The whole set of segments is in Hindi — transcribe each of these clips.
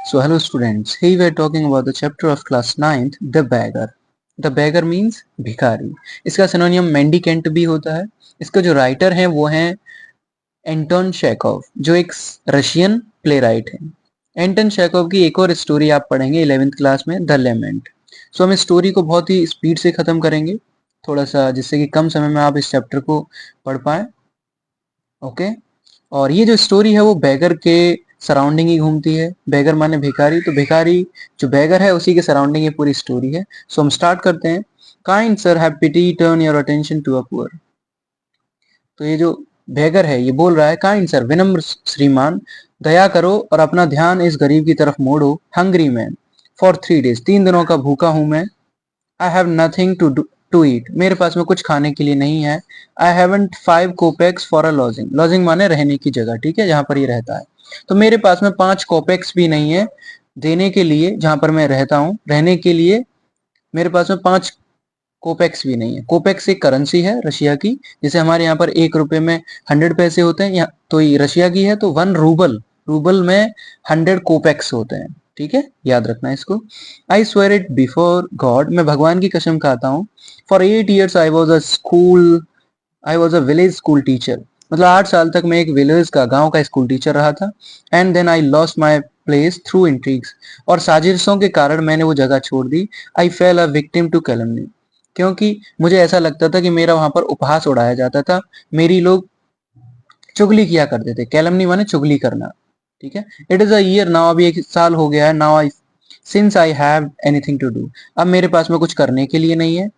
So hello students, here we are talking about the chapter of class 9th, The Beggar. The Beggar means भिखारी. इसका सिनोनियम मेंडिकेंट भी होता है. इसका जो राइटर है वो है एंटोन चेखव, जो एक रशियन प्ले राइट है. एंटोन चेखव की एक और स्टोरी आप पढ़ेंगे 11th क्लास में, द लेमेंट. सो हम इस स्टोरी को बहुत ही स्पीड से खत्म करेंगे, थोड़ा सा, जिससे कि कम समय में आप इस चैप्टर को पढ़ पाए. ओके. और ये जो स्टोरी है वो बैगर के सराउंडिंग ही घूमती है. बैगर माने भिखारी, तो भिखारी जो बैगर है उसी के सराउंडिंग ये पूरी स्टोरी है. सो हम स्टार्ट करते हैं. Kind sir, have pity, turn your attention to a poor. तो ये जो बैगर है ये बोल रहा है, काइंड सर, विनम्र श्रीमान, दया करो और अपना ध्यान इस गरीब की तरफ मोड़ो. हंग्री मैन, फॉर 3 days, 3 दिनों का भूखा हूं मैं. I have nothing to eat, मेरे पास में कुछ खाने के लिए नहीं है. I haven't 5 kopecks for a lodging, lodging माने रहने की जगह, ठीक है, जहां पर ये रहता है. तो मेरे पास में 5 कोपेक्स भी नहीं है देने के लिए, जहां पर मैं रहता हूँ रहने के लिए. मेरे पास में 5 कोपेक्स भी नहीं है. कोपेक्स एक करेंसी है रशिया की, जैसे हमारे यहाँ पर 1 रुपए में 100 पैसे होते हैं, तो ये रशिया की है, तो 1 रूबल, रूबल में 100 कोपेक्स होते हैं. ठीक है, याद रखना इसको. I swear it before God, मैं भगवान की कसम खाता हूँ. For 8 years I was a village school teacher, मतलब 8 साल तक मैं एक विलेज का, गांव का स्कूल टीचर रहा था. And then I lost my place through intrigues, और साजिशों के कारण मैंने वो जगह छोड़ दी. I fell a victim to calumny, क्योंकि मुझे ऐसा लगता था कि मेरा वहां पर उपहास उड़ाया जाता था, मेरी लोग चुगली किया करते थे. कैलमनी माने चुगली करना. ठीक है. It is a year now, अभी 1 साल हो गया है. Now I since I have anything to do, अब मेरे पास में कुछ करने के लिए नहीं है.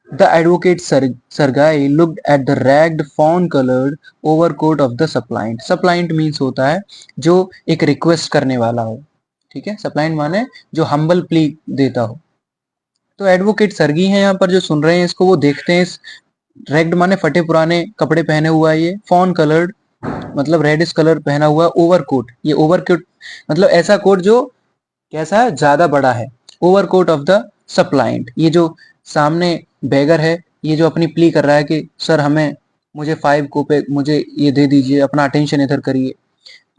The advocate Sergei looked at the ragged fawn colored overcoat of the suppliant. suppliant means होता है जो एक रिक्वेस्ट करने वाला हो. ठीक है, सप्लाइंट माने जो हम्बल प्ली देता हो. तो एडवोकेट सरगी हैं यहाँ पर जो सुन रहे हैं इसको, वो देखते हैं इस रेग्ड माने फटे पुराने कपड़े पहने हुआ है, ये फॉन कलर्ड मतलब रेडिश कलर पहना हुआ ओवरकोट. ये ओवरकोट मतलब ऐसा कोट जो कैसा है, ज्यादा बड़ा है. ओवरकोट ऑफ द सप्लाइंट, ये जो सामने बेगर है, ये जो अपनी प्ली कर रहा है कि सर हमें, मुझे 5 कोपे मुझे ये दे दीजिए, अपना अटेंशन इधर करिए.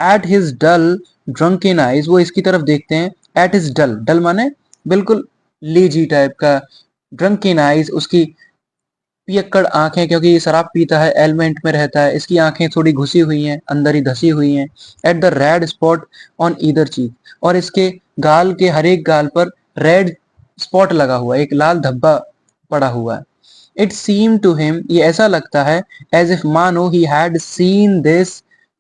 At his dull drunken eyes, वो इसकी तरफ देखते हैं. एट हिज डल, डल माने बिल्कुल लेजी टाइप का. ड्रंकन आइज, उसकी पियक्कड़ आंखें, क्योंकि ये शराब पीता है, एलिमेंट में रहता है, इसकी आंखें थोड़ी घुसी हुई हैं, अंदर ही धसी हुई हैं. At the red spot on either cheek, और इसके गाल के हर एक गाल पर रेड स्पॉट लगा हुआ है, एक लाल धब्बा पड़ा हुआ है. इट सीम टू हिम, ये ऐसा लगता है, एज इफ मानो he had seen this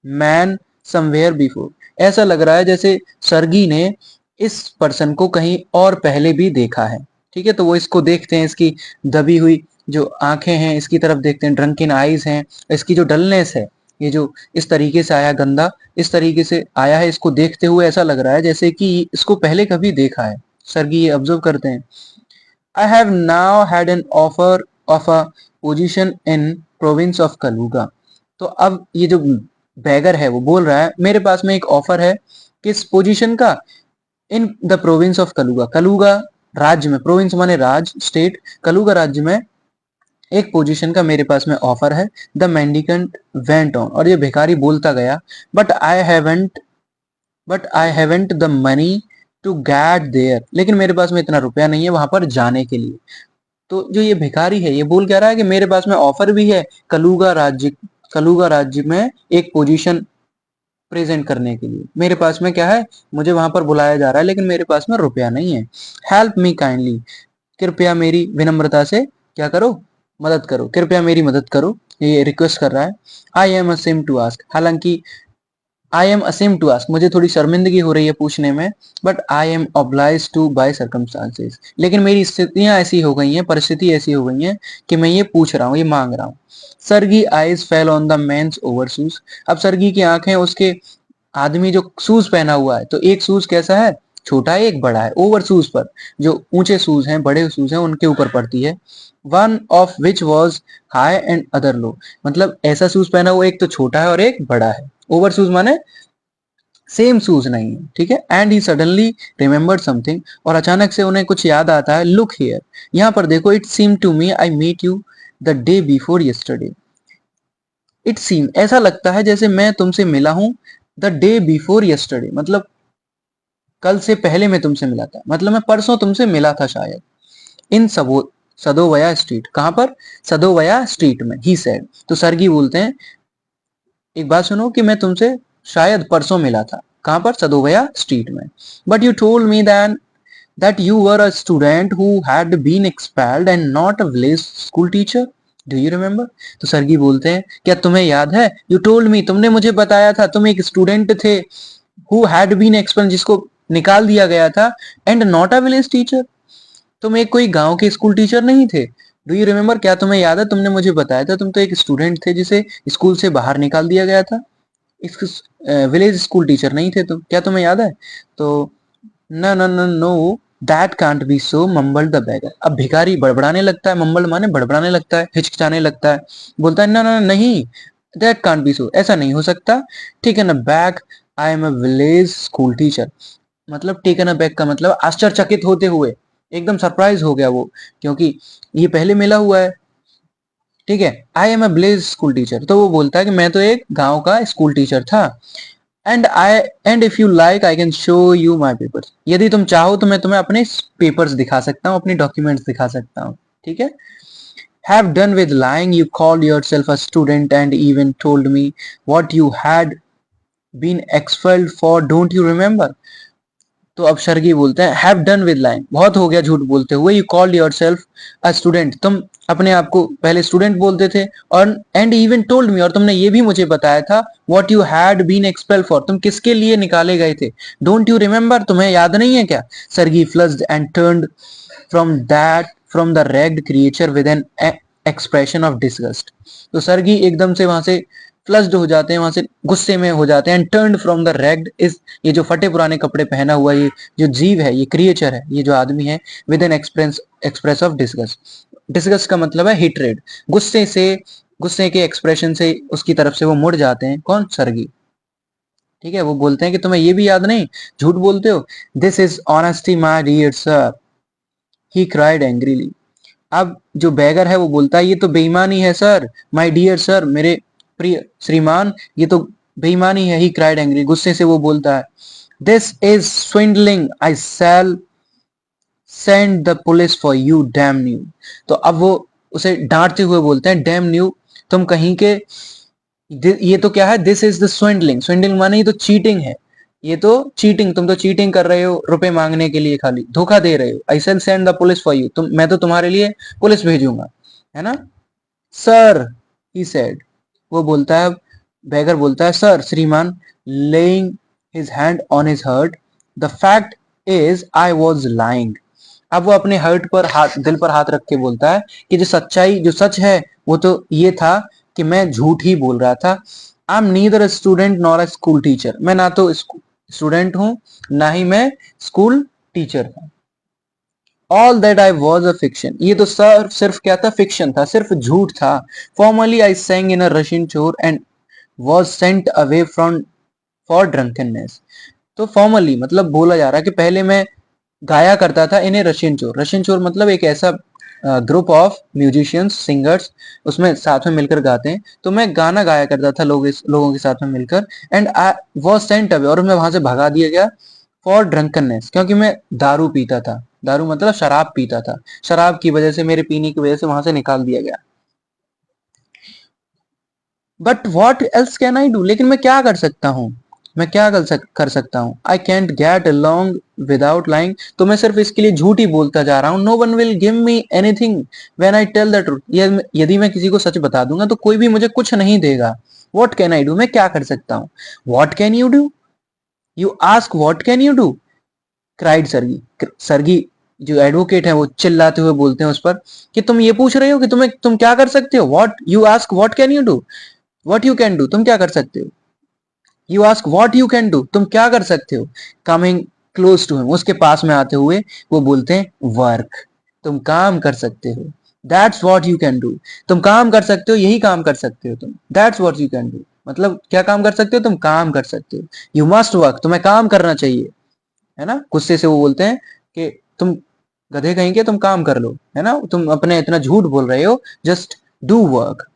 man somewhere before, ऐसा लग रहा है जैसे सर्गी ने इस पर्सन को कहीं और पहले भी देखा है. ठीक है, तो वो इसको देखते हैं, इसकी दबी हुई जो आंखें हैं इसकी तरफ देखते हैं, ड्रंकन आईज हैं, इसकी जो डलनेस है, ये जो इस तरीके से आया गंदा, इस तरीके से आया है, इसको देखते हुए ऐसा लग रहा है जैसे कि इसको पहले कभी देखा है. सर्गी ये ऑब्जर्व करते हैं. I have now had an offer of a position in province of Kaluga. तो अब ये जो बैगर है वो बोल रहा है, मेरे पास में एक ऑफर है, किस पोजीशन का, इन द प्रोविंस ऑफ कलूगा, कलूगा राज्य में, प्रोविंस माने राज्य, स्टेट, कलूगा राज्य में एक पोजीशन का मेरे पास में ऑफर है. द मेंडिकेंट वेंट ऑन, और ये भिखारी बोलता गया, but I haven't the money to get there, लेकिन मेरे पास में इतना रुपया नहीं है वहां पर जाने के लिए. तो जो ये भिखारी है ये बोल कह रहा है कि मेरे पास में ऑफर भी है कलूगा राज्य में एक पोजीशन प्रेजेंट करने के लिए, मेरे पास में क्या है, मुझे वहां पर बुलाया जा रहा है, लेकिन मेरे पास में रुपया नहीं है. हेल्प मी काइंडली, कृपया मेरी विनम्रता से क्या करो, मदद करो, कृपया मेरी मदद करो, ये रिक्वेस्ट कर रहा है. I am ashamed to ask, हालांकि I am ashamed to ask, मुझे थोड़ी शर्मिंदगी हो रही है पूछने में. But I am obliged to by circumstances, लेकिन मेरी स्थितियां ऐसी हो गई हैं, परिस्थिति ऐसी हो गई हैं कि मैं ये पूछ रहा हूँ, ये मांग रहा हूँ. Sergei eyes fell on the men's overshoes, अब सरगी की आंखें उसके आदमी जो शूज पहना हुआ है, तो एक शूज कैसा है, छोटा है, एक बड़ा है. ओवर शूज पर, जो ऊंचे शूज हैं, बड़े शूज हैं, उनके ऊपर पड़ती है. One of which was high and other लो, मतलब ऐसा शूज पहना हुआ, एक तो छोटा है और एक बड़ा है. ओवर शूज माने सेम शूज नहीं है. ठीक है. And he suddenly remembered something, और अचानक से उन्हें कुछ याद आता है. लुक हियर, यहाँ पर देखो. It seem to me I meet you the day before yesterday, it seem ऐसा लगता है जैसे मैं तुमसे मिला हूं द डे बिफोर यस्टरडे, मतलब कल से पहले मैं तुमसे मिला था, मतलब मैं परसों तुमसे मिला था शायद। इन सदोवया स्ट्रीट, कहां पर? सदोवया स्ट्रीट में। ही सेड, तो सरगी बोलते हैं एक बात सुनो कि मैं तुमसे शायद परसों मिला था, कहां पर? सदोवया स्ट्रीट में। But you told me then that you were a student who had been expelled and not a village school teacher. Do you remember? तो सरगी बोलते हैं क्या तुम्हें याद है? You told me, तुमने मुझे बताया था तुम एक स्टूडेंट थे who had been expelled, जिसको निकाल दिया गया था, and not a village teacher, तुम एक कोई गांव के स्कूल टीचर नहीं थे। डू यू रिमेम्बर, क्या तुम्हें याद है? तुमने मुझे बताया था तुम तो एक स्टूडेंट थे जिसे स्कूल से बाहर निकाल दिया गया था, विलेज स्कूल टीचर नहीं थे तुम, क्या तुम्हें याद है? तो no no no no, that can't be so, mumbled the beggar. अब भिखारी बड़बड़ाने लगता है, मम्बल्ड माने बड़बड़ाने लगता है, हिचकिचाने लगता है, बोलता है ना ना नहीं, दैट कांट बी सो, ऐसा नहीं हो सकता। Taken a back, I am a village school teacher. मतलब टेकन अ बैक का मतलब आश्चर्यचकित होते हुए, एकदम सरप्राइज हो गया वो, क्योंकि ये पहले मिला हुआ है। ठीक है, I am a village school teacher, तो वो बोलता है कि मैं तो एक गांव का स्कूल टीचर था। And if you like I can show you my papers, यदि तुम चाहो तो मैं तुम्हें अपने पेपर्स दिखा सकता हूँ, अपनी डॉक्यूमेंट्स दिखा सकता हूँ। ठीक है, have done with lying, you called yourself a student and even told me what you had been expelled for, don't you remember? तो अब शर्गी बोलते हैं हैव डन विद लाइंग, बहुत हो गया झूठ बोलते हुए। You called your self a student, तुम अपने आप को पहले स्टूडेंट बोलते थे, और एंड इवन टोल्ड मी, और तुमने ये भी मुझे बताया था what you had been expel for, तुम किसके लिए निकाले गए थे। डोंट यू रिमेंबर, तुम्हें याद नहीं है क्या? Sergei flushed and turned from the ragged creature with an expression of disgust. तो सरगी एकदम से वहां से फ्लस्ड हो जाते हैं, वहां से गुस्से में हो जाते हैं। And turned from the ragged is, ये जो फटे पुराने कपड़े पहना हुआ ये जो जीव है, ये क्रिएचर है, ये जो आदमी है, with N express of disgust. Disgust का मतलब है हिटरेड, गुस्से से, गुस्से के एक्सप्रेशन से उसकी तरफ से वो मुड़ जाते हैं। कौन? सरगी। ठीक है, वो बोलते हैं कि तुम्हें ये भी याद नहीं, झूठ बोलते हो। This is honesty my dear sir, he cried angrily. अब जो बैगर है वो बोलता है ये तो बेईमानी है सर, माय डियर सर, मेरे प्रिय श्रीमान, ये तो बेईमानी है। ही क्राइड एंग्री, गुस्से से वो बोलता है this is swindling, I shall send the police for you damn new. तो अब वो उसे डांटते हुए बोलते हैं डैम न्यू, तुम कहीं के, ये तो क्या है? This is the swindling, swindling माने ये तो चीटिंग है, ये तो चीटिंग, तुम तो चीटिंग कर रहे हो रुपए मांगने के लिए, खाली धोखा दे रहे हो। I shall send the police for you, तुम, मैं तो तुम्हारे लिए पुलिस भेजूंगा, है ना? सर, ही सेड, वो बोलता है, बैगर बोलता है सर, श्रीमान, laying his hand on his heart, the fact is I was lying. अब वो अपने हर्ट पर हाथ, दिल पर हाथ रख के बोलता है कि जो सच्चाई, जो सच है वो तो ये था कि मैं झूठ ही बोल रहा था। I am neither a student nor a school teacher, मैं ना तो स्टूडेंट हूं, ना ही मैं स्कूल टीचर हूं। All that I was a fiction, ये तो सर सिर्फ क्या था? फिक्शन था, सिर्फ झूठ था। Formerly I sang in a Russian choir and was sent away from for drunkenness. तो फॉर्मली मतलब बोला जा रहा है कि पहले मैं गाया करता था इन्हें रशियन चोर, रशियन चोर मतलब एक ऐसा ग्रुप ऑफ म्यूजिशियंस, सिंगर्स, उसमें साथ में मिलकर गाते हैं, तो मैं गाना गाया करता था लोगों के साथ में मिलकर। And I was sent away, और मैं वहां से भगा दिया गया फॉर ड्रंकननेस, क्योंकि मैं दारू पीता था। दारू मतलब शराब पीता था, शराब की वजह से, मेरे पीने की वजह से वहां से निकाल दिया गया। But what else can I do, लेकिन मैं क्या कर सकता हूँ? मैं क्या कर सकता हूँ? I can't get along without lying, तो मैं सिर्फ इसके लिए झूठ ही बोलता जा रहा हूँ। No one will give me anything when I tell the truth, यदि मैं किसी को सच बता दूंगा तो कोई भी मुझे कुछ नहीं देगा। वॉट कैन आई डू, मैं क्या कर सकता हूँ? What can you do, you ask what can you do, cried Sergei. Sergei जो एडवोकेट है वो चिल्लाते हुए बोलते हैं उस पर कि तुम ये पूछ रहे हो कि तुम क्या कर सकते हो? What you ask what can you do, what you can do, तुम क्या कर सकते हो? You ask what you can do, तुम क्या कर सकते हो? कमिंग क्लोज टू हिम, उसके पास में आते हुए वो बोलते हैं वर्क, तुम काम कर सकते हो। That's what you can do, तुम काम कर सकते हो, यही काम कर सकते हो तुम। That's what you can do, मतलब क्या काम कर सकते हो? तुम काम कर सकते हो। यू मस्ट वर्क, तुम्हें काम करना चाहिए, है ना? गुस्से से वो बोलते हैं कि तुम गधे कहीं के, तुम काम कर लो, है ना? तुम अपने इतना झूठ बोल रहे हो, जस्ट डू वर्क।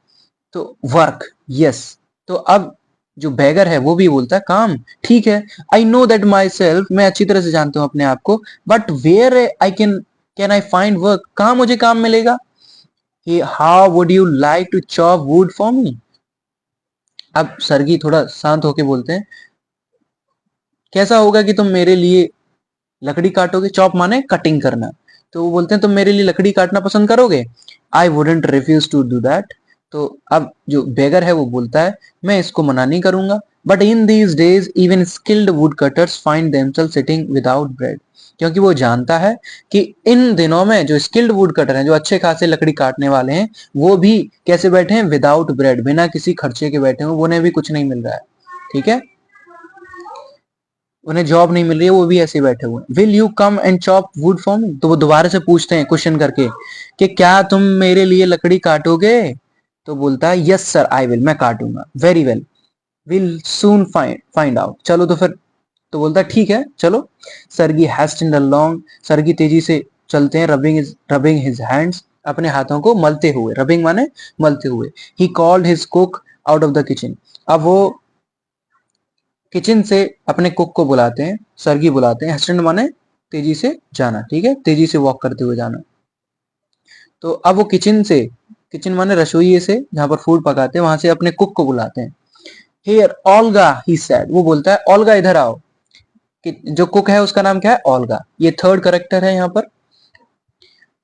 तो वर्क, यस। तो अब जो बैगर है वो भी बोलता है काम, ठीक है, I know that myself, मैं अच्छी तरह से जानता हूं अपने आप को, but where I can I find work, कहां मुझे काम मिलेगा। How would you like to chop wood for me. अब सरगी थोड़ा शांत होके बोलते हैं, कैसा होगा कि तुम मेरे लिए लकड़ी काटोगे, चॉप माने कटिंग करना, तो वो बोलते हैं तुम मेरे लिए लकड़ी काटना पसंद करोगे। I wouldn't refuse to do that. तो अब जो बेगर है वो बोलता है मैं इसको मना नहीं करूंगा, but in these days even skilled wood cutters find themselves sitting without bread, क्योंकि वो जानता है कि इन दिनों में जो स्किल्ड वुड कटर हैं, जो अच्छे खासे लकड़ी काटने वाले हैं, वो भी कैसे बैठे हैं, विदाउट ब्रेड, बिना किसी खर्चे के बैठे हैं, उन्हें भी कुछ नहीं मिल रहा है, ठीक है, उन्हें जॉब नहीं मिल रही है, वो भी ऐसे बैठे हुए हैं। Will you come and chop wood for मी, तो वो दोबारा से पूछते हैं क्वेश्चन करके कि क्या तुम मेरे लिए लकड़ी काटोगे, तो बोलता है यस सर आई विल, मैं काटूंगा, very well, will soon find out, चलो तो फिर, तो बोलता है ठीक है चलो। सरगी हैस्टेंड अलोंग, सरगी तेजी से चलते हैं, रबिंग हिज हैंड्स, अपने हाथों को मलते हुए, रबिंग माने मलते हुए। He called his cook out of the kitchen, अब वो किचन से अपने कुक को बुलाते हैं, सरगी बुलाते हैं, हेस्टेंड माने तेजी से जाना, ठीक है, तेजी से वॉक करते हुए जाना। तो अब वो किचन से, किचन माने रसोई से जहां पर फूड पकाते हैं, वहां से अपने कुक को बुलाते हैं। हियर ओल्गा ही सेड, वो बोलता है ओल्गा इधर आओ, कि जो कुक है उसका नाम क्या है, ओल्गा, ये थर्ड करेक्टर है यहाँ पर।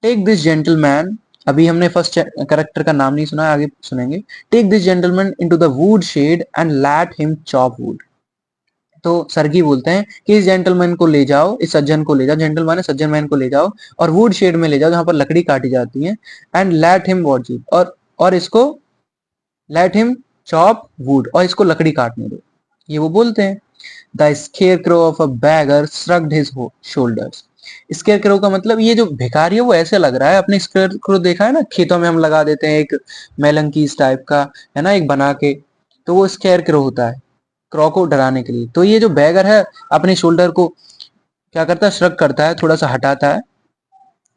टेक दिस जेंटलमैन, अभी हमने फर्स्ट करेक्टर का नाम नहीं सुना है, आगे सुनेंगे। Take this gentleman into the wood shed and let him chop wood, तो सरगी बोलते हैं कि इस जेंटलमैन को ले जाओ, इस सज्जन को ले जाओ, जेंटलमैन है सज्जन मैन को ले जाओ और वुड शेड में ले जाओ जहां पर लकड़ी काटी जाती है, and let him what it, और इसको लेट हिम चॉप वुड, और इसको लकड़ी काटने दो, ये वो बोलते हैं। The scarecrow of a bagger shrugged his shoulders, scarecrow का मतलब ये जो भिखारी है वो ऐसे लग रहा है, अपने स्केयरक्रो देखा है ना, खेतों में हम लगा देते हैं एक मेलंकी इस टाइप का, है ना, एक बना के, तो वो स्केयरक्रो होता है क्रॉ को डराने के लिए। तो ये जो बैगर है अपने शोल्डर को क्या करता है, श्रग करता है, थोड़ा सा हटाता है,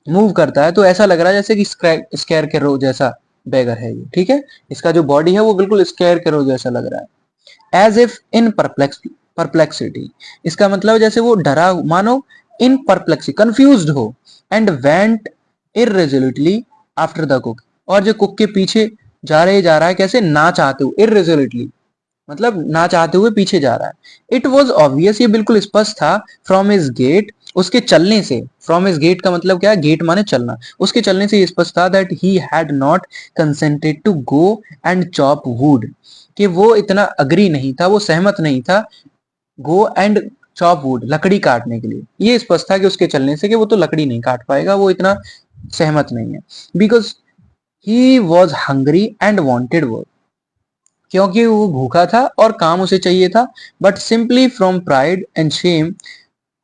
मूव करता है, तो ऐसा लग रहा है जैसे कि स्केयर के रो जैसा बैगर है ये, ठीक है, इसका जो बॉडी है वो बिल्कुल स्केयर के रो जैसा लग रहा है। एज इफ इन परप्लेक्सिटी, इसका मतलब जैसे वो डरा, मानो इन परप्लेक्सी कंफ्यूज हो, and went irresolutely after the cook, और जो कुक के पीछे जा रहा है कैसे, ना चाहते हुए, इरेजोल्यूटली मतलब ना चाहते हुए पीछे जा रहा है। इट वॉज ऑब्वियस, ये बिल्कुल स्पष्ट था, फ्रॉम हिज गेट, उसके चलने से, फ्रॉम हिज गेट का मतलब क्या है, गेट माने चलना, उसके चलने से ये स्पष्ट था that he had not consented to go and chop wood, कि वो इतना अग्री नहीं था, वो सहमत नहीं था गो एंड चॉप वुड, लकड़ी काटने के लिए, ये स्पष्ट था कि उसके चलने से कि वो तो लकड़ी नहीं काट पाएगा, वो इतना सहमत नहीं है। Because he was hungry and wanted work, क्योंकि वो भूखा था और काम उसे चाहिए था, but simply from pride and shame,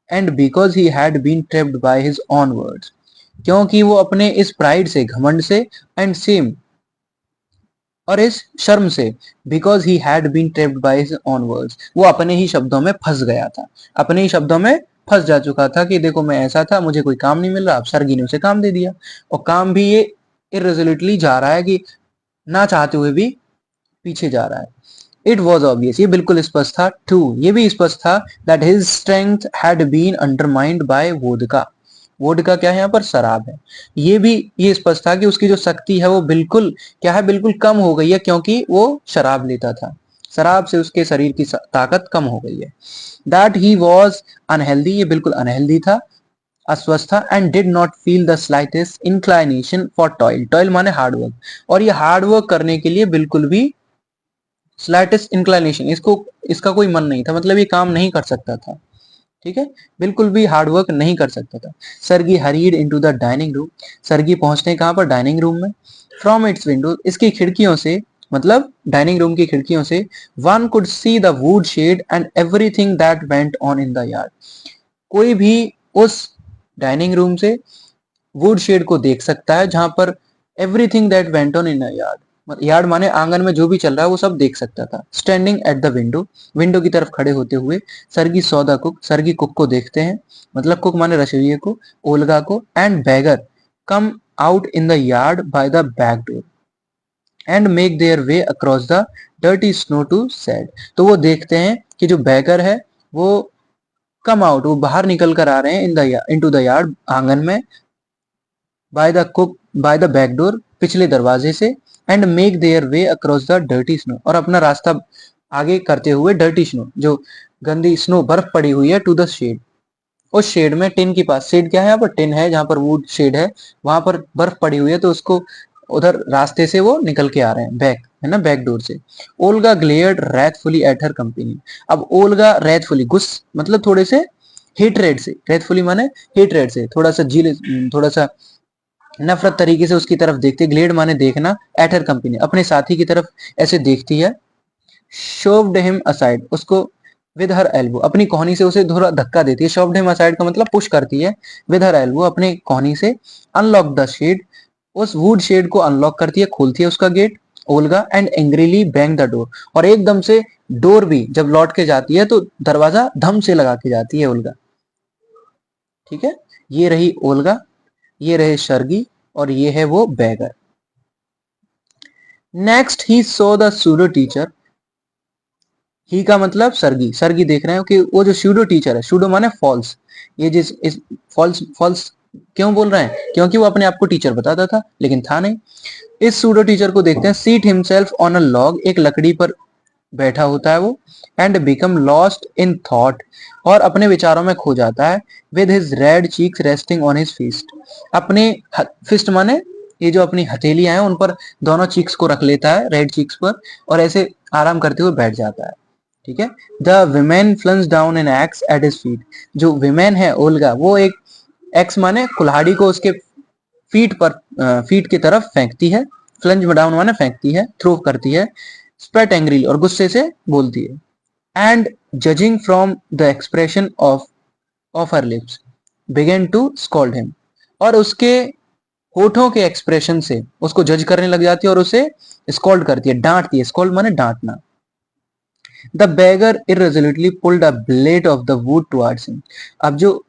and because he had been trapped by his own words, क्योंकि वो अपने इस प्राइड से, घमंड से, एंड सेम और इस शर्म से, because he had been trapped by his own words, वो अपने ही शब्दों में फंस गया था, अपने ही शब्दों में फंस जा चुका था कि देखो मैं ऐसा था, मुझे कोई काम नहीं मिल रहा, अब सरगी ने उसे काम दे दिया, और काम भी ये इरेजोल्यूटली जा रहा है कि ना चाहते हुए भी पीछे जा रहा है। इट वॉज ऑब्वियस, ये बिल्कुल स्पष्ट था, टू ये भी स्पष्ट था, that his strength had been undermined by vodka, vodka क्या है यहाँ पर, शराब है, ये भी ये स्पष्ट था कि उसकी जो शक्ति है वो बिल्कुल क्या है, बिल्कुल कम हो गई है, क्योंकि वो शराब लेता था, शराब से उसके शरीर की ताकत कम हो गई है। दैट ही वॉज अनहेल्दी, ये बिल्कुल अनहेल्दी था, अस्वस्थ था, and did not feel the slightest inclination for toil, toil माने हार्डवर्क, और ये हार्डवर्क करने के लिए बिल्कुल भी स्लाइटेस्ट इंक्लाइनेशन, इसको इसका कोई मन नहीं था, मतलब ये काम नहीं कर सकता था, ठीक है, बिल्कुल भी हार्डवर्क नहीं कर सकता था। Sergei hurried into the dining room, Sergei पहुंचने कहां पर, डाइनिंग रूम में। फ्रॉम इट्स विंडो, इसकी खिड़कियों से, मतलब डाइनिंग रूम की खिड़कियों से, one could see the wood shed and everything that went on in the yard, कोई भी उस डाइनिंग रूम से वुड शेड को देख सकता है जहां पर everything that went on in a yard, yard माने आंगन में जो भी चल रहा है वो सब देख सकता था। Standing at the window, window की तरफ खड़े होते हुए, सरगी सौदा कुक, सरगी कुक को देखते हैं, मतलब कुक माने रसोइये को, ओल्गा को, and beggar come out in the yard by the back door, and make their way across the dirty snow to shed. तो वो देखते हैं कि जो बैगर है वो कम आउट, वो बाहर निकल कर आ रहे हैं in the into the yard, आंगन में, बाय द बैक डोर, पिछले दरवाजे से, and make their way across the dirty snow, और अपना रास्ता आगे करते हुए डर्टी स्नो, जो गंदी स्नो बर्फ पड़ी हुई है, टू द शेड, उस शेड में, टिन के पास, शेड क्या है यहाँ पर, टिन है जहां पर वुड शेड है, वहां पर बर्फ पड़ी हुई है, तो उसको उधर रास्ते से वो निकल के आ रहे हैं, बैक है ना, बैक डोर से। Olga glared wrathfully at her company. अब ओल्गा रैथफुली, गुस मतलब थोड़े से हेटरेड से, रैथफुली माने हेटरेड से, थोड़ा सा जील, थोड़ा सा नफरत तरीके से उसकी तरफ देखती, ग्लेड माने देखना, एट हर कंपनी अपने साथी की तरफ ऐसे देखती है। शोव्ड हिम असाइड, उसको विद हर एल्बो, अपनी कोहनी से उसे थोड़ा धक्का देती है। शोव्ड हिम असाइड का मतलब पुश करती है, विद हर एल्बो अपने कोहनी से। अनलॉक द शेड, उस वुड शेड को अनलॉक करती है, खोलती है उसका gate Olga, and angrily bang the door, और एकदम से डोर भी जब लौट के जाती है तो दरवाजा धम से लगा के जाती है ओल्गा। ठीक है, ये रही ओल्गा, ये रहे शर्गी, और ये है वो beggar. Next he saw the pseudo teacher, he का मतलब सर्गी, सर्गी देख रहे हो कि वो जो सूडो टीचर है, सूडो माने फॉल्स, ये जिस इस फॉल्स, फॉल्स क्यों बोल रहे हैं, क्योंकि वो अपने आप को टीचर बताता था लेकिन था नहीं। इस सूडो टीचर को देखते हैं, seat himself on a log, एक लकड़ी पर बैठा होता है वो, and become lost in thought, और अपने विचारों में खो जाता है, with his red cheeks resting on his fist, अपने फिस्ट माने ये जो अपनी हथेलियां हैं उन पर दोनों चीक्स को रख लेता है, रेड चीक्स पर, और ऐसे आराम करते हुए बैठ जाता है। ठीक है, the women flung down an axe at his feet, जो विमेन है ओल्गा, वो एक एक्स माने कुल्हाड़ी को उसके फीट पर, फीट की तरफ फेंकती है, फ्लंज डाउन माने फेंकती है, थ्रो करती है, स्पेट एंग्री, और गुस्से से बोलती है। And judging from the expression of her lips began to scold him, और उसके होठों के एक्सप्रेशन से उसको जज करने लग जाती है और उसे स्कॉल्ड करती है, डांटती है, स्कॉल्ड माने डांटना। The beggar irresolutely pulled a blade of the wood towards him, अब जो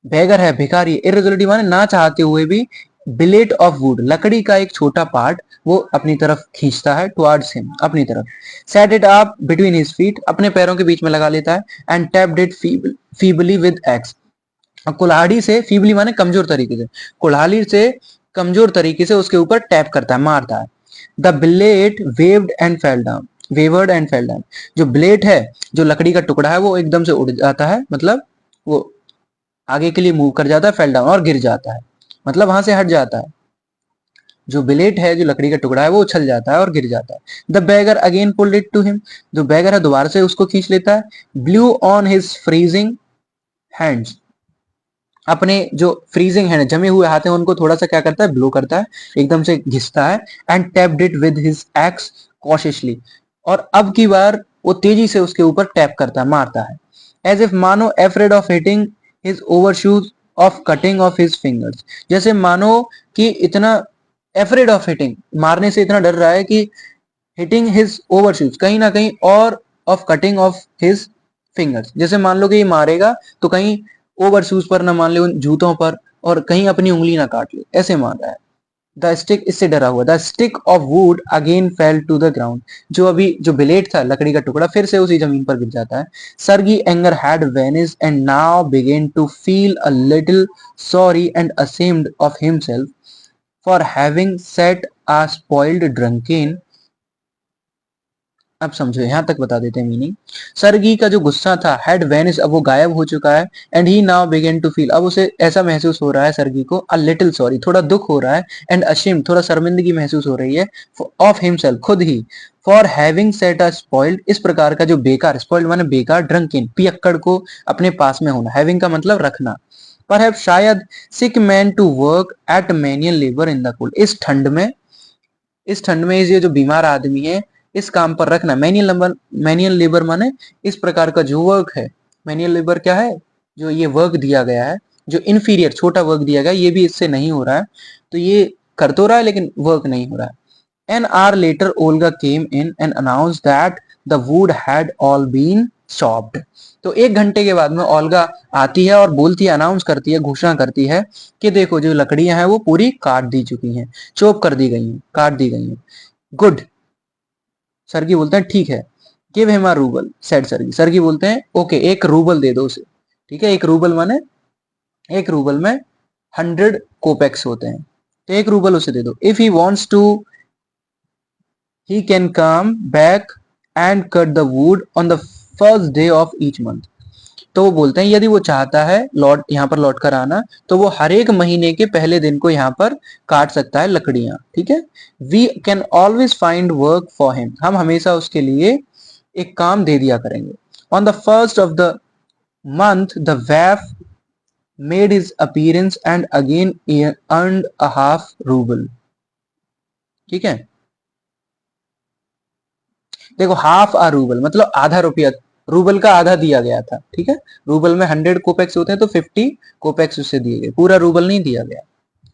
बेगर है, भिखारी, irresolutely माने ना चाहते हुए भी, ब्लेड ऑफ वुड लकड़ी का एक छोटा पार्ट वो अपनी तरफ खींचता है, टुवर्ड्स हिम अपनी तरफ, set it up between his feet अपने पैरों के बीच में लगा लेता है, and tapped it feebly with x, कुल्हाड़ी से, फीबली माने कमजोर तरीके से, कुल्हाड़ी से कमजोर तरीके से उसके ऊपर टैप करता है, मारता है। The blade waived and fell down, wayward and fell down, जो ब्लेड है, जो लकड़ी का टुकड़ा है, वो एकदम से उड़ जाता है, मतलब वो आगे के लिए मूव कर जाता है, फेल डाउन, और गिर जाता है, मतलब वहां से हट जाता है, जो ब्लेड है, जो लकड़ी का टुकड़ा है, वो उछल जाता है और गिर जाता है। The beggar again pulled it to him, जो बैगर है दोबारा से उसको खींच लेता है, blue on his freezing hands, अपने जो फ्रीजिंग है, जमे हुए हाथ हैं, उनको थोड़ा सा क्या करता है, ब्लो करता है, एकदम से घिसता है, and tapped it with his axe cautiously, और अब की बार वो तेजी से उसके ऊपर टैप करता है, मारता है, एज इफ मानो afraid of hitting his overshoes of cutting off his fingers, जैसे मानो कि इतना एफ्रेड ऑफ हिटिंग, मारने से इतना डर रहा है कि हिटिंग हिज ओवरशूज, कहीं ना कहीं, और of cutting off his fingers, जैसे मान लो कि ये मारेगा तो कहीं ओवर शूज पर ना, मान ले उन जूतों पर, और कहीं अपनी उंगली ना काट ले, ऐसे मार रहा है। द स्टिक, इससे डरा हुआ, the stick of wood again fell to the ground, जो अभी जो ब्लेड था, लकड़ी का टुकड़ा, फिर से उसी जमीन पर गिर जाता है। Sergei anger had vanished and now began to feel a little sorry and ashamed of himself for having set a spoiled drunken. अब समझो, यहां तक बता देते हैं मीनिंग। सरगी का जो गुस्सा था, हैड वेनिस, अब वो गायब हो चुका है, and he now began to feel, अब उसे ऐसा महसूस हो रहा है सरगी को, अ लिटिल सॉरी, थोड़ा दुख हो रहा है, एंड अशेम्ड, थोड़ा शर्मिंदगी महसूस हो रही है, ऑफ हिमसेल्फ, खुद ही, for having set a spoiled, इस प्रकार का जो बेकार, स्पॉइल्ड माने बेकार, ड्रंकिन पियक्कड़ को अपने पास में होना, हैविंग का मतलब रखना, पर शायद sick man to work at menial labour in the cold, इस ठंड में ये जो बीमार आदमी है, इस काम पर रखना, मैनुअल लेबर माने इस प्रकार का जो वर्क है, मैनुअल लेबर क्या है, जो ये वर्क दिया गया है, जो इन्फीरियर छोटा वर्क दिया गया है, ये भी इससे नहीं हो रहा है, तो ये कर तो रहा है लेकिन वर्क नहीं हो रहा है। An hour later, Olga came in and announced that the wood had all been chopped. तो एक घंटे के बाद में ओल्गा आती है और बोलती है, अनाउंस करती है, घोषणा करती है कि देखो जो लकड़ियां हैं वो पूरी काट दी चुकी हैं, चॉप कर दी गई हैं, काट दी गई हैं। गुड, सरगी बोलते हैं ठीक है। Give him a rouble, said Sergei, Sergei बोलते हैं ओके एक रूबल दे दो उसे, ठीक है। एक रूबल माने, एक रूबल में 100 कोपेक्स होते हैं, तो एक रूबल उसे दे दो। If he wants to he can come back and cut the wood on the first day of each month. तो वो बोलते हैं यदि वो चाहता है लौट यहाँ पर लौट कर आना, तो वो हर एक महीने के पहले दिन को यहाँ पर काट सकता है लकड़ियां, ठीक है। We can always find work for him, हम हमेशा उसके लिए एक काम दे दिया करेंगे। On the first of the month the waif made his appearance and again earned a half ruble, ठीक है। देखो हाफ आ रूबल मतलब आधा रुपया, रूबल का आधा दिया गया था, ठीक है। रूबल में 100 कोपेक्स होते हैं तो 50 कोपेक्स उससे दिए गए, पूरा रूबल नहीं दिया गया,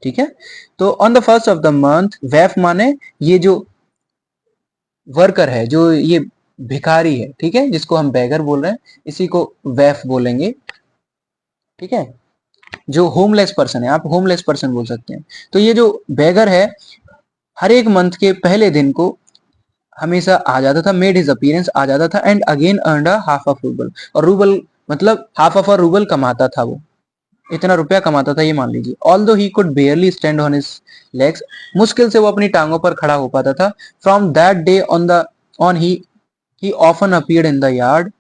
ठीक है। तो on the first of the month, waif माने ये जो वर्कर है, जो ये भिखारी है, ठीक है, जिसको हम बैगर बोल रहे हैं, इसी को वैफ बोलेंगे, ठीक है। जो होमलेस पर्सन है, आप होमलेस पर्सन बोल सकते हैं। तो ये जो बैगर है हर एक मंथ के पहले दिन को हमेशा आ जाता था, मेड हिज अपीयरेंस आ जाता था, and again earned a half of rouble, और रूबल मतलब हाफ ऑफ अ रूबल कमाता था वो, इतना रुपया कमाता था ये मान लीजिए। ऑल दो he could बेयरली stand on his legs, मुश्किल से वो अपनी टांगों पर खड़ा हो पाता था। From that day on he often appeared in the yard,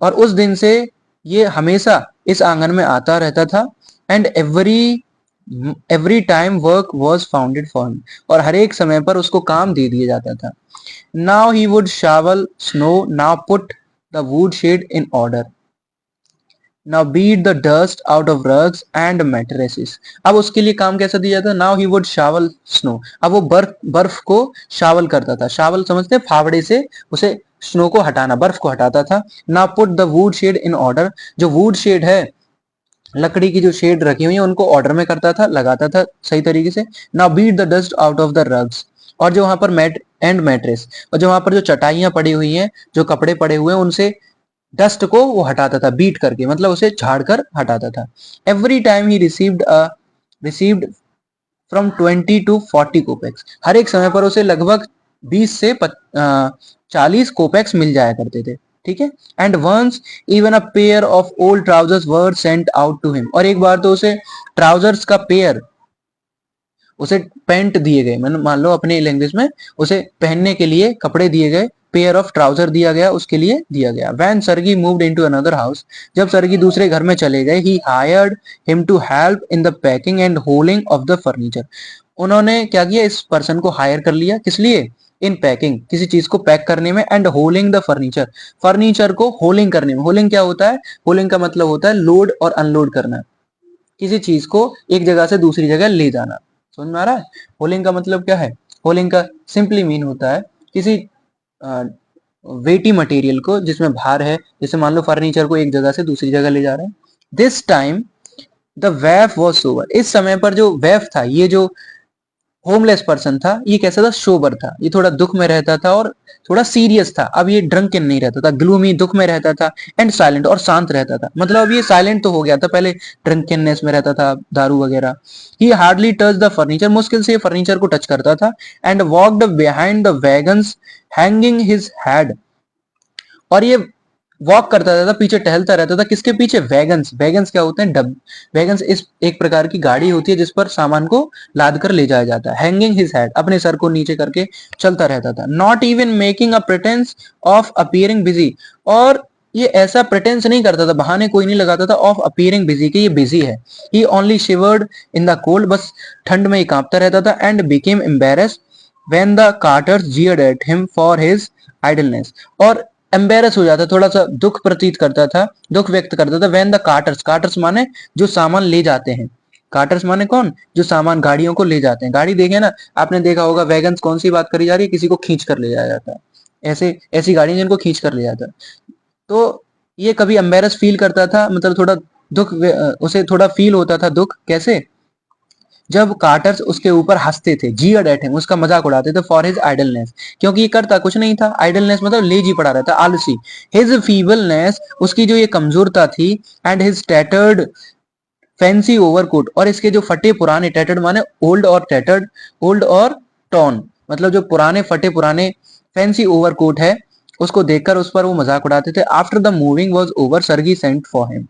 और उस दिन से ये हमेशा इस आंगन में आता रहता था। And every time work was founded for him, और हर एक समय पर उसको काम दे दिया जाता था। Now he would shovel snow, now put the wood shed in order, now beat the dust out of rugs and mattresses. अब उसके लिए काम कैसा दिया था, now he would shovel snow, अब वो बर्फ को शावल करता था। शावल समझते हैं, फावड़े से उसे स्नो को हटाना, बर्फ को हटाता था। Now put the wood shed in order, जो वुड शेड है, लकड़ी की जो शेड रखी हुई है उनको ऑर्डर में करता था, लगाता था सही तरीके से। Now beat the dust out of the rugs, और जो वहां पर मैट्रेस, और जो वहां पर जो चटाइयां पड़ी हुई हैं, जो कपड़े पड़े हुए हैं, उनसे डस्ट को वो हटाता था, बीट करके मतलब उसे झाड़ कर हटाता था। Every time he received from 20 to 40 कोपेक्स, हर एक समय पर उसे लगभग 20 से 40 कोपेक्स मिल जाया करते थे, ठीक है। And once even a pair of old trousers were sent out to him, और एक बार तो उसे ट्राउजर्स का पेयर, उसे पैंट दिए गए, मतलब मान लो अपनी लैंग्वेज में उसे पहनने के लिए कपड़े दिए गए, पेयर ऑफ ट्राउजर दिया गया, उसके लिए दिया गया। When Sergei moved into another house, जब सरगी दूसरे घर में चले गए, he hired him to help in the packing and hauling of the furniture, उन्होंने क्या किया, इस पर्सन को हायर कर लिया, किस लिए, इन पैकिंग, किसी चीज को पैक करने में, एंड होलिंग द फर्नीचर, फर्नीचर को होलिंग करने में। होलिंग क्या होता है, होलिंग का मतलब होता है लोड और अनलोड करना, किसी चीज को एक जगह से दूसरी जगह ले जाना, समझ में आ रहा है। होलिंग का मतलब क्या है, होलिंग का सिंपली मीन होता है किसी वेटी मटेरियल को जिसमें भार है, जैसे मान लो फर्नीचर को एक जगह से दूसरी जगह ले जा रहे हैं। This time the वैफ was sober, इस समय पर जो वैफ था, ये जो होमलेस पर्सन था, ये कैसा था, सोबर था, ये थोड़ा दुख में रहता था और थोड़ा सीरियस था। अब ये ड्रंकन नहीं रहता था, ग्लूमी दुख में रहता था, एंड साइलेंट और शांत रहता था, मतलब अब ये साइलेंट तो हो गया था, पहले ड्रंकननेस में रहता था, दारू वगैरह। ही हार्डली टच द फर्नीचर, मुश्किल से फर्नीचर को टच करता था। And walked behind the wagons hanging his head, और ये वॉक करता रहता था, पीछे टहलता रहता था, किसके पीछे, वैगन्स, वैगन्स क्या होते हैं, डब, वैगन्स इस एक प्रकार की गाड़ी होती है जिस पर सामान को लाद कर ले जाया जाता है। हैंगिंग हिज हेड, अपने सर को नीचे करके चलता रहता था। Not even making a pretence of appearing busy, और ये ऐसा प्रिटेंस नहीं करता था, बहाने कोई नहीं लगाता था, ऑफ अपीयरिंग बिजी, कि ये बिजी है। He only shivered in the cold, बस ठंड में ही कांपता रहता था। And became embarrassed when the carters jeered at him for his idleness, और एम्बेरस हो जाता, थोड़ा सा दुख प्रतीत करता था, दुख व्यक्त करता था। व्हेन द कार्टर्स, कार्टर्स माने जो सामान ले जाते हैं, कार्टर्स माने कौन, जो सामान गाड़ियों को ले जाते हैं। गाड़ी देखे ना आपने, देखा होगा वैगन्स, कौन सी बात करी जा रही है, किसी को खींच कर ले जाया जाता है, ऐसे ऐसी गाड़ी जिनको खींच कर ले जाता है। तो ये कभी एम्बेरस फील करता था, मतलब थोड़ा दुख, उसे थोड़ा फील होता था दुख, कैसे, जब कार्टर्स उसके ऊपर हंसते थे, जीयर्ड एट हिम, उसका मजाक उड़ाते थे, फॉर हिज आइडलनेस, क्योंकि ये करता कुछ नहीं था, आइडलनेस मतलब लेजी पड़ा रहता, आलसी। हिज फीबलनेस, उसकी जो ये कमजोरता थी, and his tattered fancy overcoat, और इसके जो फटे पुराने, टैटर्ड माने ओल्ड और टैटर्ड, ओल्ड और टॉन, मतलब जो पुराने फटे पुराने फैंसी ओवरकोट है उसको देखकर उस पर वो मजाक उड़ाते थे। After the moving was over sargi sent for him.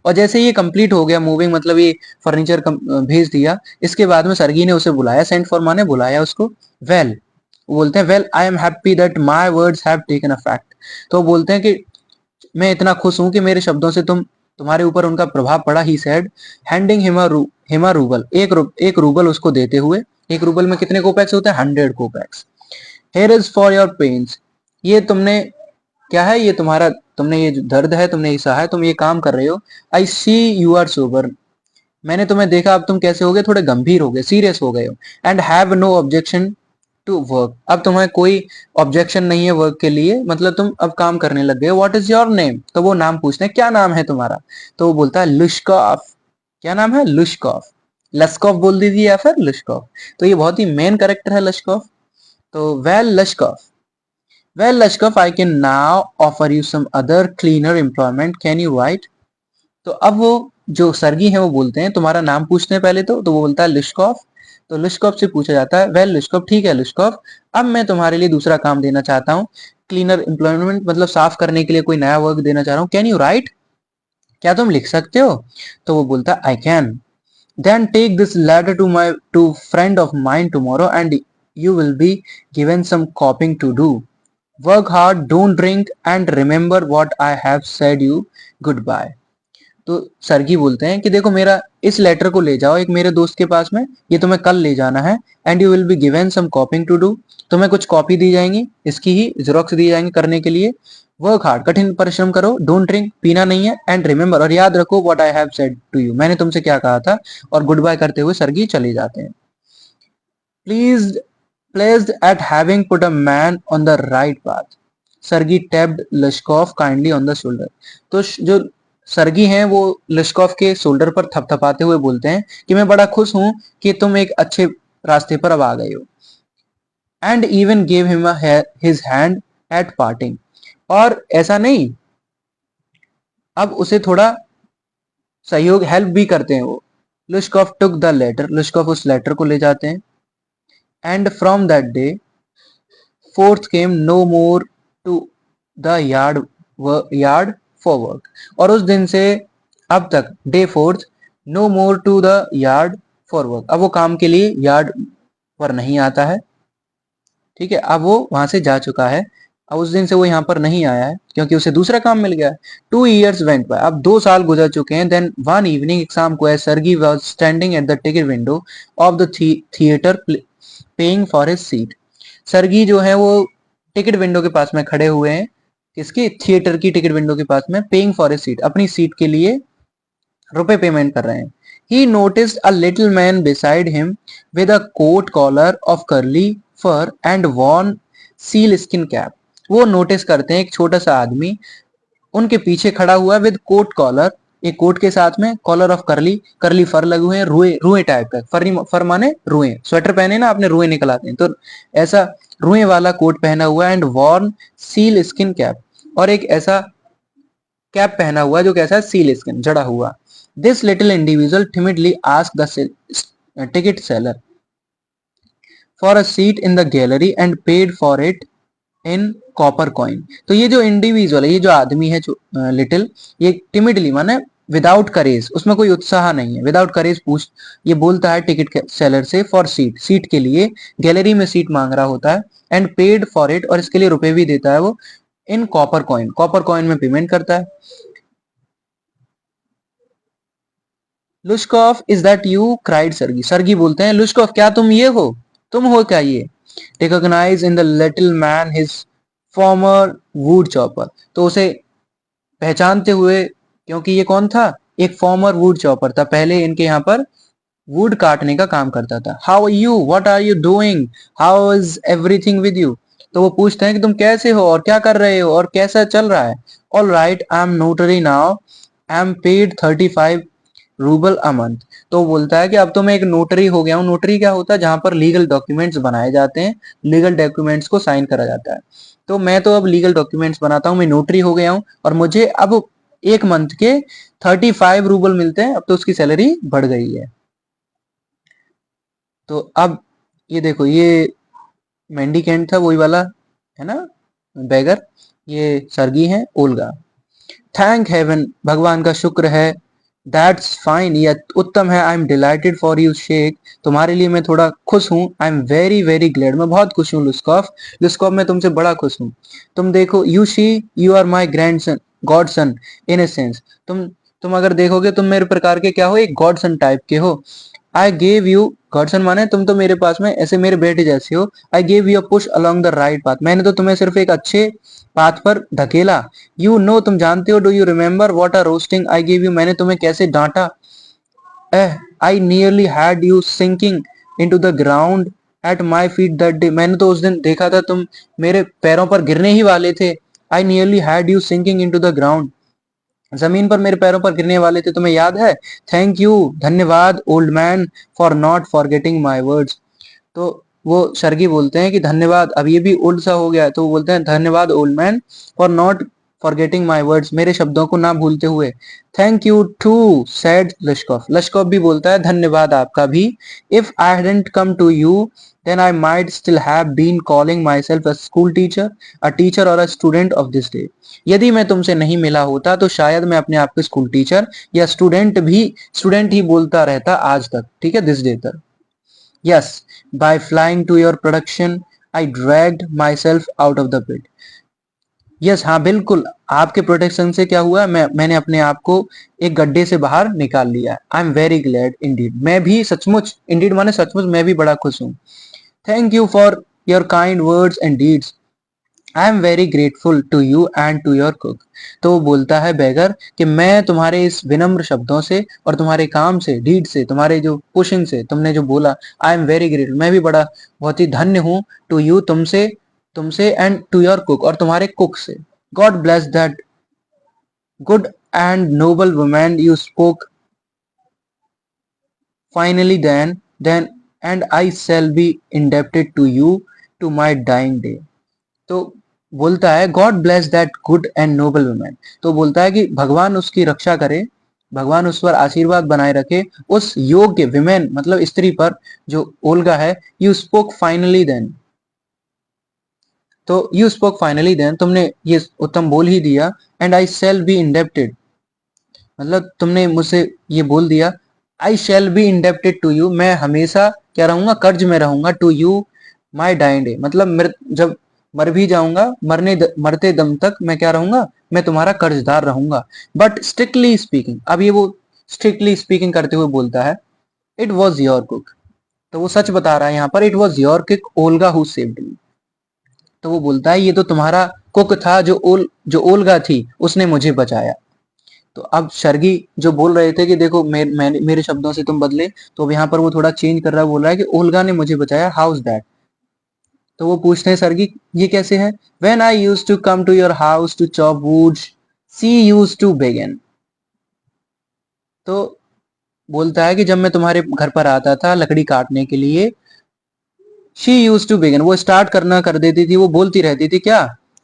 और जैसे ये कंप्लीट हो गया मूविंग, मतलब ये फर्नीचर भेज दिया, इसके बाद में सरगी ने उसे बुलाया, सेंट फॉर माने बुलाया उसको। वेल, वो बोलते हैं well I am happy that my words have taken affect. तो वो बोलते हैं कि मैं इतना खुश हूं कि मेरे शब्दों से तुम्हारे ऊपर उनका प्रभाव पड़ा। He said, handing Hima rouble, एक रूबल उसको देते हुए। एक रूबल में कितने कोपैक्स होते हैं? 100 kopecks. Here is for your pains, ये तुमने क्या है, ये तुम्हारा, तुमने ये जो दर्द है तुमने ये सहा है, तुम ये काम कर रहे हो। आई सी यू आर सोबर, मैंने तुम्हें देखा अब तुम कैसे हो गए, थोड़े गंभीर हो गए, सीरियस हो गए हो। And have no objection to work, अब तुम्हें कोई ऑब्जेक्शन नहीं है वर्क के लिए, मतलब तुम अब काम करने लग गए हो। व्हाट इज योर नेम, तो वो नाम पूछते हैं क्या नाम है तुम्हारा। तो वो बोलता है लुश्कॉफ। क्या नाम है? लुश्कॉफ। लस्कॉफ बोल दीजिए या फिर लुश्कॉफ। तो ये बहुत ही मेन कैरेक्टर है लश्कॉफ। तो well Lushkoff, well Lushkoff I can now offer you some other cleaner employment, can you write. तो अब वो जो सरगी है वो बोलते हैं, तुम्हारा नाम पूछते हैं पहले तो वो बोलता है लिश्कॉफ। तो लिश्कॉफ से पूछा जाता है वेल लिश्कॉफ, ठीक है लिश्कॉफ, अब मैं तुम्हारे लिए दूसरा काम देना चाहता हूँ। क्लीनर एम्प्लॉयमेंट मतलब साफ करने के लिए कोई नया वर्क देना चाह रहा हूँ। कैन यू राइट, क्या तुम लिख सकते हो? तो वो बोलता है I can. Then take this letter to friend of mine tomorrow and you will be given some copying to do. Work hard, don't drink and remember what I have said you, goodbye. तो सरगी बोलते हैं कि देखो मेरा इस लेटर को ले जाओ एक मेरे दोस्त के पास में, ये तुम्हें कल ले जाना है। And you will be given some copying to do, तुम्हें कुछ कॉपी दी जाएंगी, इसकी ही जेरोक्स दी जाएंगी करने के लिए। वर्क हार्ड, कठिन परिश्रम करो। डोंट ड्रिंक, पीना नहीं है। एंड रिमेंबर, और याद रखो, what I have said to you, मैंने तुमसे क्या कहा था। और गुड बाय करते हुए सरगी चले जाते हैं। Please placed at having put a man on the right path, sargi tapped लश्कॉफ kindly on the shoulder. तो जो सरगी हैं वो लिस्कॉफ के शोल्डर पर थपथपाते हुए बोलते हैं कि मैं बड़ा खुश हूं कि तुम एक अच्छे रास्ते पर अब आ गए हो। And even gave him his hand at parting, और ऐसा नहीं, अब उसे थोड़ा सहयोग हेल्प भी करते हैं वो। लुश्कॉफ टुक द लेटर, लुश्कॉफ उस लेटर को ले जाते हैं। And from that day forth came no more to the yard for work, और उस दिन से अब तक day forth, no more to the yard for work, अब वो काम के लिए यार्ड पर नहीं आता है। ठीक है, अब वो वहां से जा चुका है। अब उस दिन से वो यहाँ पर नहीं आया है क्योंकि उसे दूसरा काम मिल गया है। 2 years वेंट बाय, अब 2 साल गुजर चुके हैं। देन वन इवनिंग, एक शाम को है, Sergei was standing at the ticket window of the theatre paying for his seat. Sergei जो है वो टिकट विंडो के पास में खड़े हुए हैं, किसकी? थिएटर की टिकट विंडो के पास में, पेइंग फॉर हिज सीट, अपनी सीट के लिए रुपए पेमेंट कर रहे हैं। He noticed a little man beside him with a coat collar of curly fur and worn seal skin cap. वो नोटिस करते हैं एक छोटा सा आदमी उनके पीछे खड़ा हुआ है विद कोट कॉलर, एक कोट के साथ में कॉलर ऑफ कर्ली, कर्ली फर लगे हुए हैं, रुए रुए टाइप का, फर माने रुए, स्वेटर पहने ना आपने, रुए निकल आते हैं, तो ऐसा रुए वाला कोट पहना हुआ है। And worn seal skin cap, और एक ऐसा कैप पहना हुआ है जो कैसा है? सील स्किन, जड़ा हुआ। This little individual timidly asked the ticket seller for a seat in the gallery and paid for it in copper coin। तो ये जो इंडिविजुअल है, ये जो आदमी है, जो लिटिल, ये टिमिडली माने विदाउट करेज, उसमें कोई उत्साह नहीं है, विदाउट करेज पूछ ये बोलता है टिकट सेलर से फॉर सीट, सीट के लिए, गैलरी में सीट मांग रहा होता है। एंड पेड फॉर इट, और इसके लिए रुपए भी देता है वो, in copper coin, copper coin में पेमेंट करता है। लुश्कॉफ is that you, cried Sergei, Sergei बोलते हैं लुश्कॉफ क्या तुम ये हो, तुम हो क्या ये। Recognize in the little man his former wood chopper, तो उसे पहचानते हुए, क्योंकि ये कौन था? एक फॉर्मर वुड चॉपर था, पहले इनके यहाँ पर वुड काटने का काम करता था। How are you, what are you doing, how is everything with you. तो वो पूछते हैं कि तुम कैसे हो और क्या कर रहे हो और कैसा चल रहा है। All right, I am notary now, I am paid 35 rouble a month. तो बोलता है कि अब तो मैं एक नोटरी हो गया हूँ। नोटरी क्या होता है? जहां पर लीगल डॉक्यूमेंट्स बनाए जाते हैं, लीगल डॉक्यूमेंट्स को साइन करा जाता है। तो मैं तो अब लीगल डॉक्यूमेंट्स बनाता हूँ, मैं नोटरी हो गया हूँ, और मुझे अब एक मंथ के 35 रूबल मिलते हैं, अब तो उसकी सैलरी बढ़ गई है। तो अब ये देखो, ये मेंडिकेंट था वही वाला, है ना, बेगर। ये सर्गी है ओल्गा। थैंक हेवन, भगवान का शुक्र है। दैट्स फाइन, ये उत्तम है। I am delighted for you शेख, तुम्हारे लिए मैं थोड़ा खुश हूँ। I am very very glad, मैं बहुत खुश हूँ लुस्कॉफ। लुस्कॉफ मैं तुमसे बड़ा खुश हूँ। तुम देखो, you see you are my grandson, godson in a sense. तुम अगर देखोगे तुम मेरे प्रकार के क्या हो, एक गॉड सन टाइप के हो। आई गेव यू, गॉडसन माने तुम तो मेरे पास में ऐसे मेरे बेटे जैसे हो। आई gave you a push along the right path, मैंने तो तुम्हें सिर्फ एक अच्छे पाथ पर धकेला। यू नो, तुम जानते हो, do you remember what a roasting I gave you, मैंने तुम्हें कैसे डांटा। I nearly had you sinking into the ground at my feet that day, मैंने तो उस दिन देखा था तुम मेरे पैरों पर गिरने ही वाले थे। I nearly had you sinking into the ground, जमीन पर मेरे पैरों पर गिरने वाले थे, तुम्हें याद है। थैंक यू, धन्यवाद old man, for not forgetting my words. तो वो शर्गी बोलते हैं कि धन्यवाद, अब ये भी ओल्ड सा हो गया है, तो वो बोलते हैं धन्यवाद old man for not forgetting my words, मेरे शब्दों को ना भूलते हुए। Thank you too said Lushkoff, Lushkoff भी बोलता है धन्यवाद आपका भी। If I hadn't come to you then I might still have been calling myself a school teacher, a teacher or a student of this day, यदि मैं तुमसे नहीं मिला होता तो शायद मैं अपने आप को स्कूल टीचर या स्टूडेंट ही बोलता रहता आज तक, ठीक है, दिस डे तक। Yes, by flying to your production I dragged myself out of the pit. Yes, हाँ बिल्कुल, आपके प्रोटेक्शन से क्या हुआ, मैंने अपने आप को एक गड्ढे से बाहर निकाल लिया। आई एम वेरी ग्लैड इंडीड, मैं भी सचमुच, इंडीड माने सचमुच, मैं भी बड़ा खुश हूँ। Thank you for your kind words and deeds, I am very grateful to you and to your cook. तो वो बोलता है बेगर कि मैं तुम्हारे इस विनम्र शब्दों से और तुम्हारे काम से, डीड से, तुम्हारे जो पुशिंग से, तुमने जो बोला, आई एम वेरी ग्रेट, मैं भी बड़ा बहुत ही धन्य हूँ, टू यू, तुमसे, तुमसे एंड टू योर कुक, और तुम्हारे कुक से। God bless that good and noble woman you spoke finally then and I shall be indebted to you to my dying day. तो बोलता है God bless that good and noble woman, तो बोलता है कि भगवान उसकी रक्षा करे, भगवान उस पर आशीर्वाद बनाए रखे, उस योग्य विमेन मतलब स्त्री पर जो ओल्गा है। यू स्पोक फाइनली देन, तो यू स्पोक फाइनली देन, तुमने ये उत्तम बोल ही दिया। And I shall be indebted, मतलब तुमने मुझसे ये बोल दिया। I shall be indebted to you, मैं हमेशा क्या रहूंगा, कर्ज में रहूंगा, to you my dying day, मतलब जब मर भी जाऊंगा, मरते दम तक मैं क्या रहूंगा, मैं तुम्हारा कर्जदार रहूंगा। बट स्ट्रिक्टली स्पीकिंग, अब ये वो स्ट्रिक्टली स्पीकिंग करते हुए बोलता है, इट वॉज योर कुक, तो वो सच बता रहा है यहाँ पर, it was your cook Olga who saved me. तो वो बोलता है ये तो तुम्हारा कुक था, जो ओल्गा थी उसने मुझे बचाया। तो अब शर्गी जो बोल रहे थे कि देखो मेरे शब्दों से तुम बदले, तो अब यहाँ पर वो थोड़ा चेंज कर रहा है, बोल रहा है कि ओल्गा ने मुझे बचाया, हाउ इज दैट। तो वो पूछते हैं सर्गी ये कैसे है। When I used to come to your house to chop woods she used to began, तो बोलता है कि जब मैं तुम्हारे घर पर आता था लकड़ी काटने के लिए, शी यूज्ड टू बेगन, वो स्टार्ट करना कर देती थी, वो बोलती रहती थी क्या,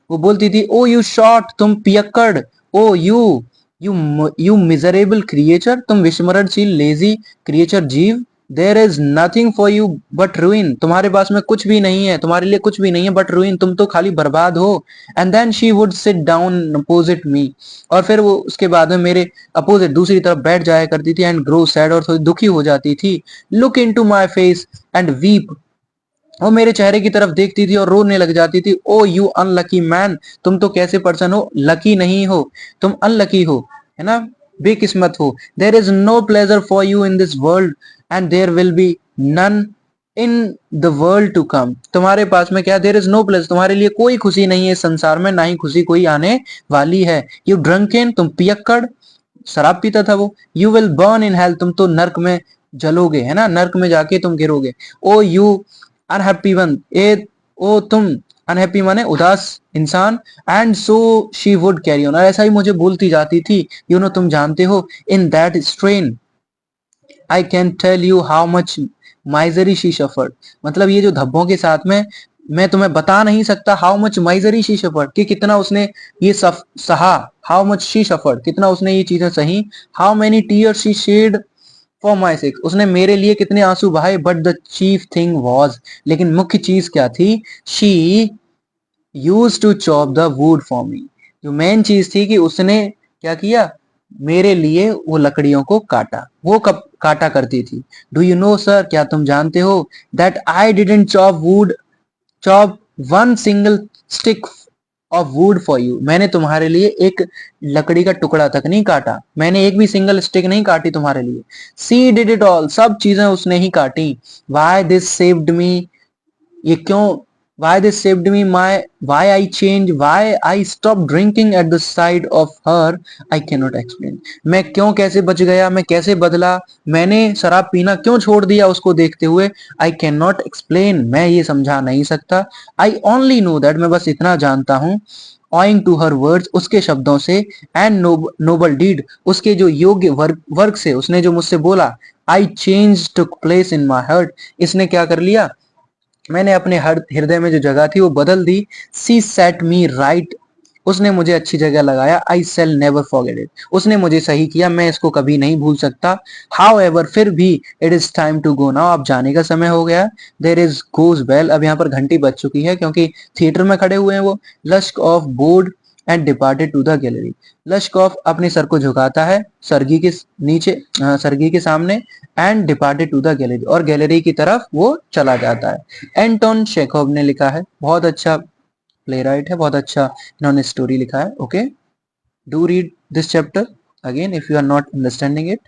वो बोलती थी ओ यू शॉट, तुम पियक्कड़, ओ यू मिजरेबल क्रिएचर, तुम विस्मरणशील लेजी क्रिएचर जीव, there is nothing for you but ruin, तुम्हारे पास में कुछ भी नहीं है, तुम्हारे लिए कुछ भी नहीं है बट रूइन, तुम तो खाली बर्बाद हो। And then she would sit down opposite me, और फिर वो उसके बाद में मेरे अपोजिट दूसरी तरफ बैठ जाया करती थी। एंड ग्रो सैड, और थोड़ी दुखी हो जाती थी। Look into my face and weep, वो मेरे चेहरे की तरफ देखती थी और रोने लग जाती थी। ओ यू अनलकी मैन, तुम तो कैसे पर्सन हो, लकी नहीं हो, तुम अनलकी हो, है ना, बेकिस्मत हो। There is no pleasure for you in this world and there will be none in the world to come, तुम्हारे पास में क्या, देयर इज नो प्लेजर, तुम्हारे लिए कोई खुशी नहीं है संसार में, ना ही खुशी कोई आने वाली है। यू ड्रंकन, तुम पियक्कड़, शराब पीता था वो। You will burn in hell, तुम तो नर्क में जलोगे, है ना, नर्क में जाके तुम गिरोगे। ओ यू अनहैप्पी वन, ए ओ तुम अनहैप्पी माने उदास इंसान। And so she would carry on, और ऐसा ही मुझे बोलती जाती थी, यू नो, तुम जानते हो। In that strain I can tell you how much misery she suffered, मतलब ये जो धब्बों के साथ में मैं तुम्हें बता नहीं सकता, how much misery she suffered, कि कितना उसने ये सहा, हाउ मच शी सफर्ड, कितना उसने ये चीजें सही। How many tears she shed for my sake, उसने मेरे लिए कितने आंसू बहाए, but the chief thing was, लेकिन मुख्य चीज क्या थी, she used to chop the wood for me, जो मेन चीज थी कि उसने क्या किया, मेरे लिए वो लकड़ियों को काटा। वो कब काटा करती थी, डू यू नो सर, क्या तुम जानते हो, that I didn't chop wood, chop one single stick of would for you, मैंने तुम्हारे लिए एक लकड़ी का टुकड़ा तक नहीं काटा, मैंने एक भी सिंगल स्टिक नहीं काटी तुम्हारे लिए। सी डिड इट ऑल, सब चीजें उसने ही काटी। वाई दिस सेव्ड मी, ये क्यों, why this saved me, my why I changed, why I stopped drinking at the side of her, I cannot explain, मैं क्यों कैसे बच गया, मैं कैसे बदला, मैंने शराब पीना क्यों छोड़ दिया उसको देखते हुए, I cannot explain, मैं ये समझा नहीं सकता, I only know that, मैं बस इतना जानता हूँ, owing to her words, उसके शब्दों से, and noble deed, उसके जो योग्य वर्क से, उसने जो मुझसे बोला, I changed took place in my heart, इसने क्या कर लिया, मैंने अपने हृदय में जो जगह थी वो बदल दी। सी सेट मी राइट, उसने मुझे अच्छी जगह लगाया। आई सेल नेवर फॉरगेट इट, उसने मुझे सही किया, मैं इसको कभी नहीं भूल सकता। हाउ एवर, फिर भी, it is time to go now, अब जाने का समय हो गया। देर इज गोज बेल, अब यहाँ पर घंटी बज चुकी है क्योंकि थिएटर में खड़े हुए हैं वो। Lushkoff bowed and departed to the gallery, Lushkoff अपने सर को झुकाता है सरगी के नीचे, सरगी के सामने, and departed to the gallery, और गैलरी की तरफ वो चला जाता है। एंटोन चेखोव ने लिखा है, बहुत अच्छा प्ले राइट है, बहुत अच्छा इन्होंने स्टोरी लिखा है। Okay, do read this chapter again if you are not understanding it.